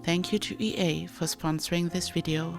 Thank you to EA for sponsoring this video.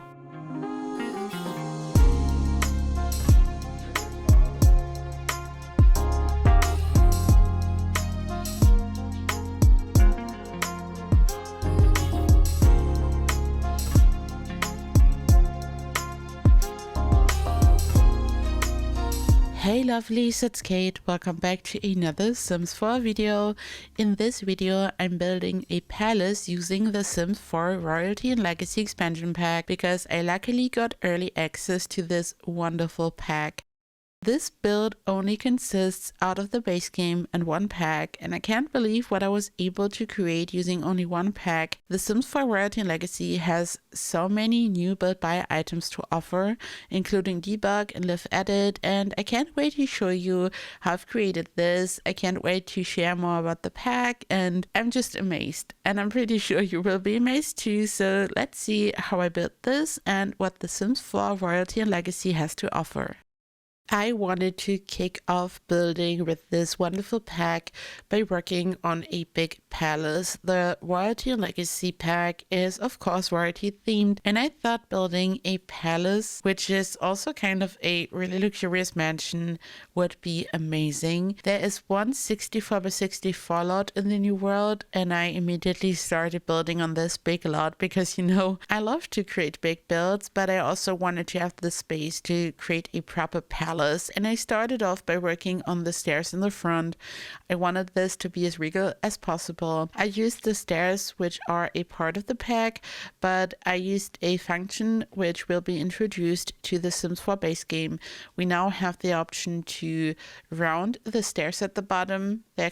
Hey lovelies, it's Kate. Welcome back to another Sims 4 video. In this video, I'm building a palace using the Sims 4 Royalty and Legacy expansion pack because I luckily got early access to this wonderful pack. This build only consists out of the base game and one pack, and I can't believe what I was able to create using only one pack. The Sims 4 Royalty and Legacy has so many new build buy items to offer, including debug and live edit, and I can't wait to show you how I've created this. I can't wait to share more about the pack, and I'm just amazed, and I'm pretty sure you will be amazed too. So let's see how I built this and what the Sims 4 Royalty and Legacy has to offer. I wanted to kick off building with this wonderful pack by working on a big palace. The Royalty and Legacy pack is of course royalty themed, and I thought building a palace, which is also kind of a really luxurious mansion, would be amazing. There is one 64 by 64 lot in the new world, and I immediately started building on this big lot because, you know, I love to create big builds, but I also wanted to have the space to create a proper palace. And I started off by working on the stairs in the front. I wanted this to be as regal as possible. I used the stairs, which are a part of the pack, but I used a function which will be introduced to the Sims 4 base game. We now have the option to round the stairs at the bottom. They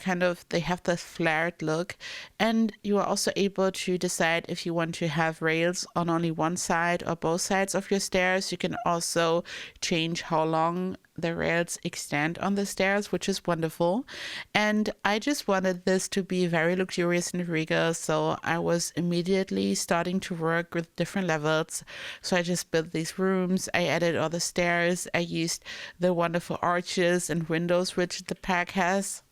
have the flared look, and you are also able to decide if you want to have rails on only one side or both sides of your stairs. You can also change how long the rails extend on the stairs, which is wonderful. And I just wanted this to be very luxurious and regal, so I was immediately starting to work with different levels. So I just built these rooms, I added all the stairs, I used the wonderful arches and windows which the pack has.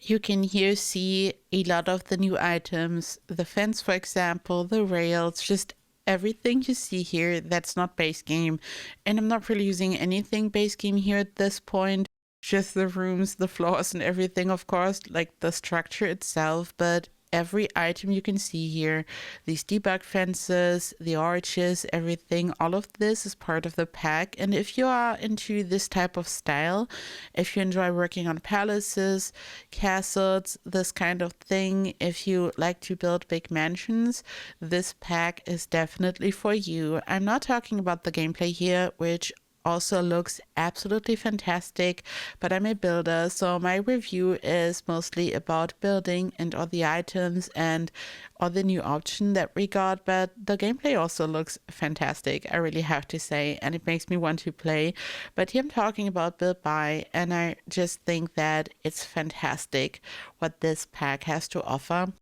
You can here see a lot of the new items, the fence for example, the rails, just everything you see here that's not base game. And I'm not really using anything base game here at this point, just the rooms, the floors and everything, of course, like the structure itself. But every item you can see here, these debug fences, the arches, everything, all of this is part of the pack. And if you are into this type of style, if you enjoy working on palaces, castles, this kind of thing, if you like to build big mansions, this pack is definitely for you. I'm not talking about the gameplay here, which also looks absolutely fantastic, but I'm a builder, so my review is mostly about building and all the items and all the new options that we got. But the gameplay also looks fantastic, I really have to say, and it makes me want to play. But here I'm talking about build buy, and I just think that it's fantastic what this pack has to offer.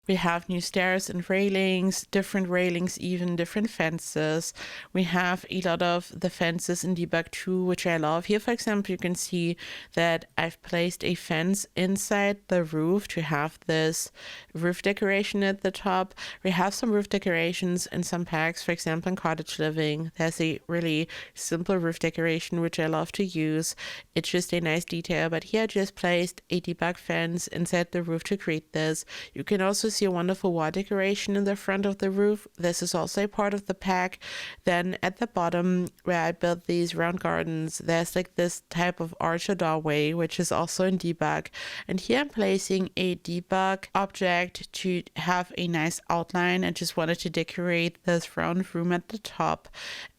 We have new stairs and railings, different railings, even different fences. We have a lot of the fences in debug 2, which I love. Here, for example, you can see that I've placed a fence inside the roof to have this roof decoration at the top. We have some roof decorations in some packs, for example, in Cottage Living. There's a really simple roof decoration, which I love to use. It's just a nice detail, but here I just placed a debug fence inside the roof to create this. You can also see a wonderful wall decoration in the front of the roof. This is also a part of the pack. Then at the bottom where I built these round gardens, there's like this type of arch or doorway, which is also in debug. And here I'm placing a debug object to have a nice outline. I just wanted to decorate this round room at the top.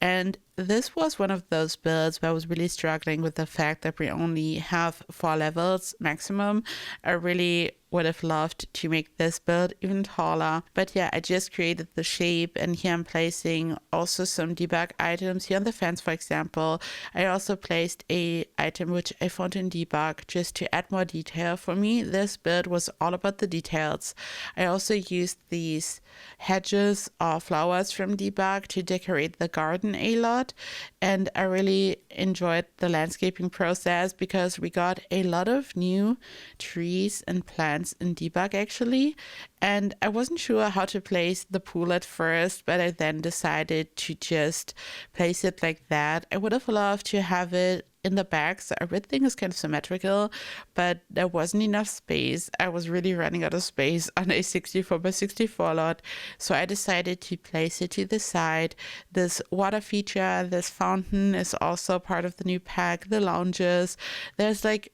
And this was one of those builds where I was really struggling with the fact that we only have 4 levels maximum. I really would have loved to make this build even taller, but yeah, I just created the shape, and here I'm placing also some debug items. Here on the fence, for example, I also placed a item which I found in debug just to add more detail. For me, this build was all about the details. I also used these hedges or flowers from debug to decorate the garden a lot. lot. And I really enjoyed the landscaping process because we got a lot of new trees and plants in debug actually. And I wasn't sure how to place the pool at first, but I then decided to just place it like that. I would have loved to have it in the back, so everything is kind of symmetrical, but there wasn't enough space. I was really running out of space on a 64 by 64 lot, so I decided to place it to the side. This water feature, this fountain is also part of the new pack, the lounges. There's like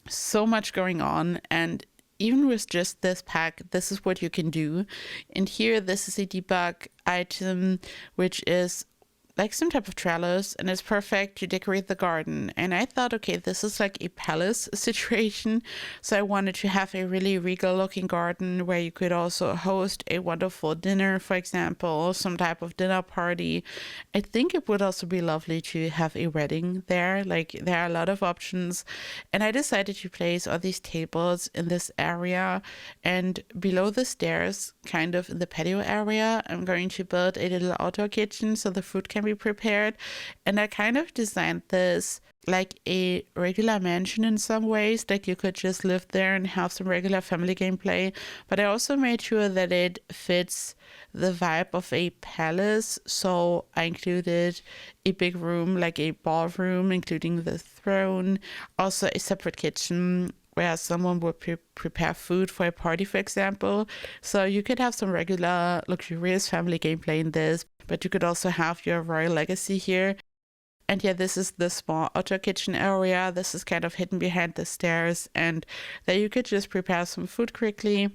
so much going on, and even with just this pack, this is what you can do. And here, this is a debug item, which is like some type of trellis, and it's perfect to decorate the garden. And I thought, okay, this is like a palace situation, so I wanted to have a really regal looking garden where you could also host a wonderful dinner, for example, some type of dinner party. I think it would also be lovely to have a wedding there. Like, there are a lot of options, and I decided to place all these tables in this area, and below the stairs, kind of in the patio area, I'm going to build a little outdoor kitchen so the food can be prepared. And I kind of designed this like a regular mansion in some ways, like you could just live there and have some regular family gameplay, but I also made sure that it fits the vibe of a palace. So I included a big room, like a ballroom, including the throne, also a separate kitchen where someone would prepare food for a party, for example. So you could have some regular, luxurious family gameplay in this, but you could also have your royal legacy here. And yeah, this is the small outdoor kitchen area. This is kind of hidden behind the stairs, and there you could just prepare some food quickly.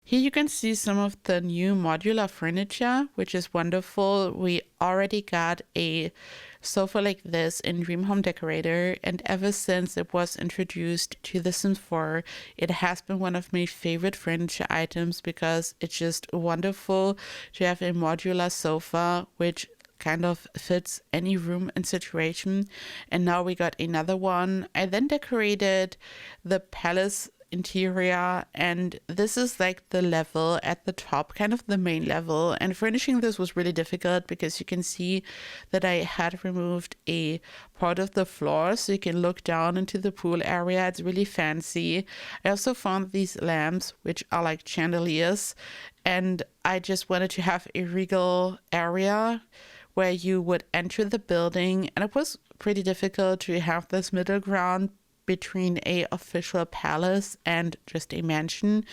Here you can see some of the new modular furniture, which is wonderful. We already got a sofa like this in Dream Home Decorator, and ever since it was introduced to The Sims 4, it has been one of my favorite furniture items because it's just wonderful to have a modular sofa, which kind of fits any room and situation. And now we got another one. I then decorated the palace interior, and this is like the level at the top, kind of the main level, and furnishing this was really difficult because you can see that I had removed a part of the floor so you can look down into the pool area. It's really fancy. I also found these lamps, which are like chandeliers, and I just wanted to have a regal area where you would enter the building, and it was pretty difficult to have this middle ground between a official palace and just a mansion.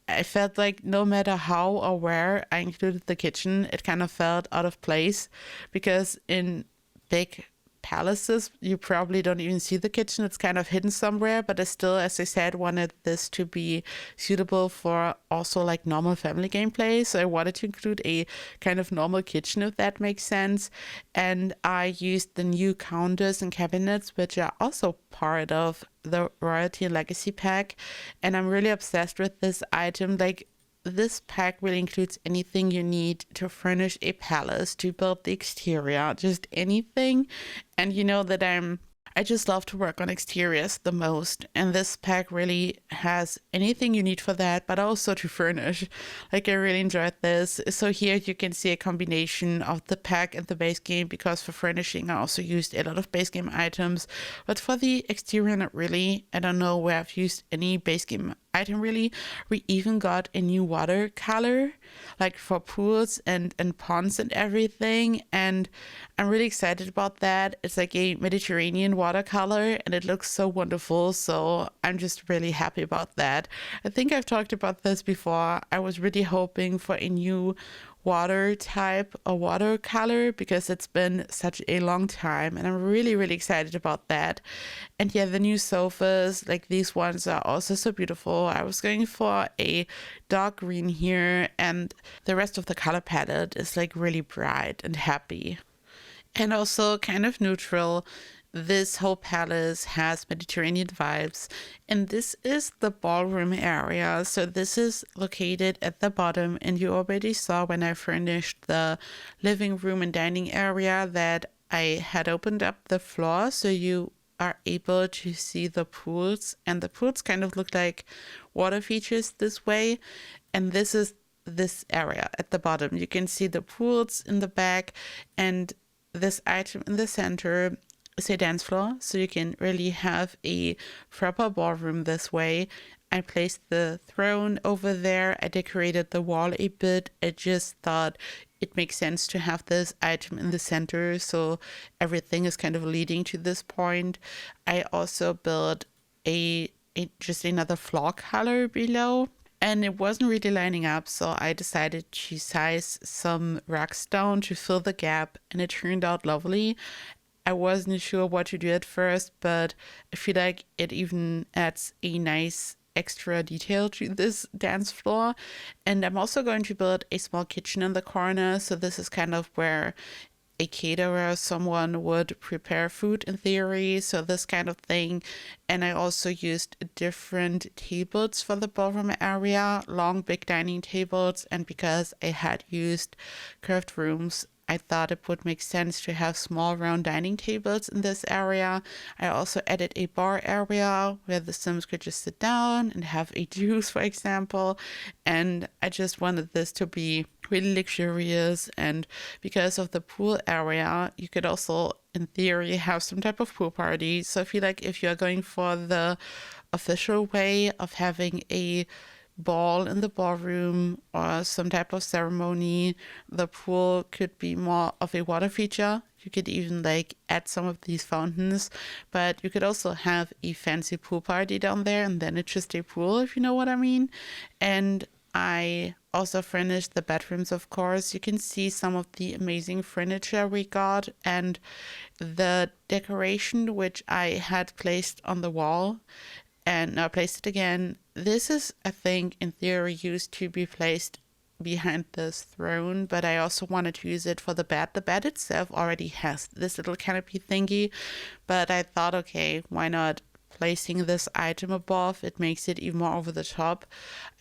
I felt like no matter how or where I included the kitchen, it kind of felt out of place, because in big palaces you probably don't even see the kitchen. It's kind of hidden somewhere, but I still, as I said, wanted this to be suitable for also like normal family gameplay, so I wanted to include a kind of normal kitchen, if that makes sense. And I used the new counters and cabinets, which are also part of the Royalty and Legacy pack, and I'm really obsessed with this item. Like, this pack really includes anything you need to furnish a palace, to build the exterior, just anything. And you know that I just love to work on exteriors the most, and this pack really has anything you need for that, but also to furnish. Like, I really enjoyed this. So here you can see a combination of the pack and the base game, because for furnishing I also used a lot of base game items, but for the exterior not really. I don't know where I've used any base game item really. We even got a new watercolor, like for pools and ponds and everything, and I'm really excited about that. It's like a Mediterranean watercolor, and it looks so wonderful, so I'm just really happy about that. I think I've talked about this before. I was really hoping for a new water type or watercolor because it's been such a long time, and I'm really excited about that. And yeah, the new sofas, like these ones, are also so beautiful. I was going for a dark green here, and the rest of the color palette is like really bright and happy, and also kind of neutral. This whole palace has Mediterranean vibes, and this is the ballroom area. So this is located at the bottom, and you already saw when I furnished the living room and dining area that I had opened up the floor so you are able to see the pools, and the pools kind of look like water features this way. And this is this area at the bottom. You can see the pools in the back, and this item in the center is a dance floor, so you can really have a proper ballroom this way. I placed the throne over there. I decorated the wall a bit. I just thought it makes sense to have this item in the center, so everything is kind of leading to this point. I also built just another floor color below, and it wasn't really lining up, so I decided to size some rocks down to fill the gap, and it turned out lovely. I wasn't sure what to do at first, but I feel like it even adds a nice extra detail to this dance floor. And I'm also going to build a small kitchen in the corner, so this is kind of where a caterer, someone would prepare food in theory, so this kind of thing. And I also used different tables for the ballroom area, long big dining tables, and because I had used curved rooms, I thought it would make sense to have small round dining tables in this area. I also added a bar area where the Sims could just sit down and have a juice, for example. And I just wanted this to be really luxurious. And because of the pool area, you could also, in theory, have some type of pool party. So I feel like if you're going for the official way of having a ball in the ballroom or some type of ceremony, the pool could be more of a water feature. You could even like add some of these fountains, but you could also have a fancy pool party down there, and then it's just a pool, if you know what I mean. And I also furnished the bedrooms, of course. You can see some of the amazing furniture we got and the decoration which I had placed on the wall. And now placed it again. This is, I think, in theory used to be placed behind this throne, but I also wanted to use it for the bed. The bed itself already has this little canopy thingy, but I thought, okay, why not placing this item above? It makes it even more over the top.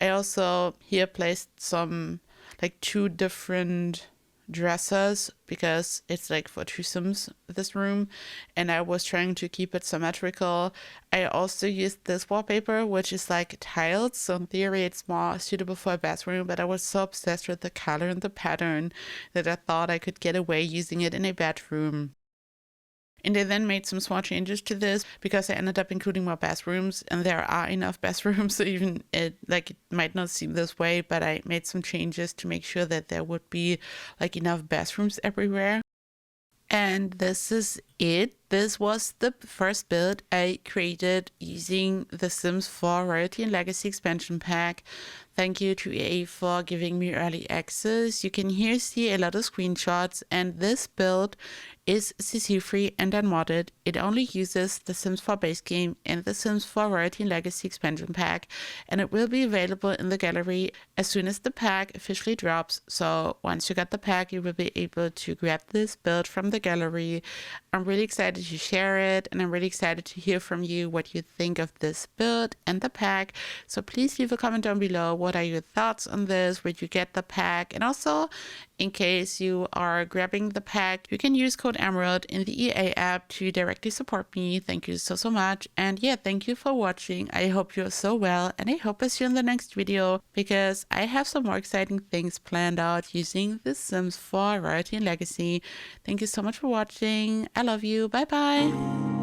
I also here placed some, like, two different dressers because it's like for two Sims, this room, and I was trying to keep it symmetrical. I also used this wallpaper, which is like tiled, so in theory it's more suitable for a bathroom, but I was so obsessed with the color and the pattern that I thought I could get away using it in a bedroom. And I then made some small changes to this because I ended up including more bathrooms, and there are enough bathrooms, so even it might not seem this way, but I made some changes to make sure that there would be like enough bathrooms everywhere. And this is it. This was the first build I created using the Sims 4 Royalty and Legacy expansion pack. Thank you to EA for giving me early access. You can here see a lot of screenshots, and this build is CC free and unmodded. It only uses the Sims 4 base game and the Sims 4 Royalty and Legacy expansion pack, and it will be available in the gallery as soon as the pack officially drops. So once you get the pack, you will be able to grab this build from the gallery. I'm really excited to share it, and I'm really excited to hear from you what you think of this build and the pack. So please leave a comment down below. What are your thoughts on this? Where'd you get the pack? And also, in case you are grabbing the pack, you can use code Emerald in the EA app to directly support me. Thank you so much. And yeah, thank you for watching. I hope you're so well, and I hope I see you in the next video because I have some more exciting things planned out using The Sims 4 Royalty and Legacy. Thank you so much for watching. I love you. Bye bye.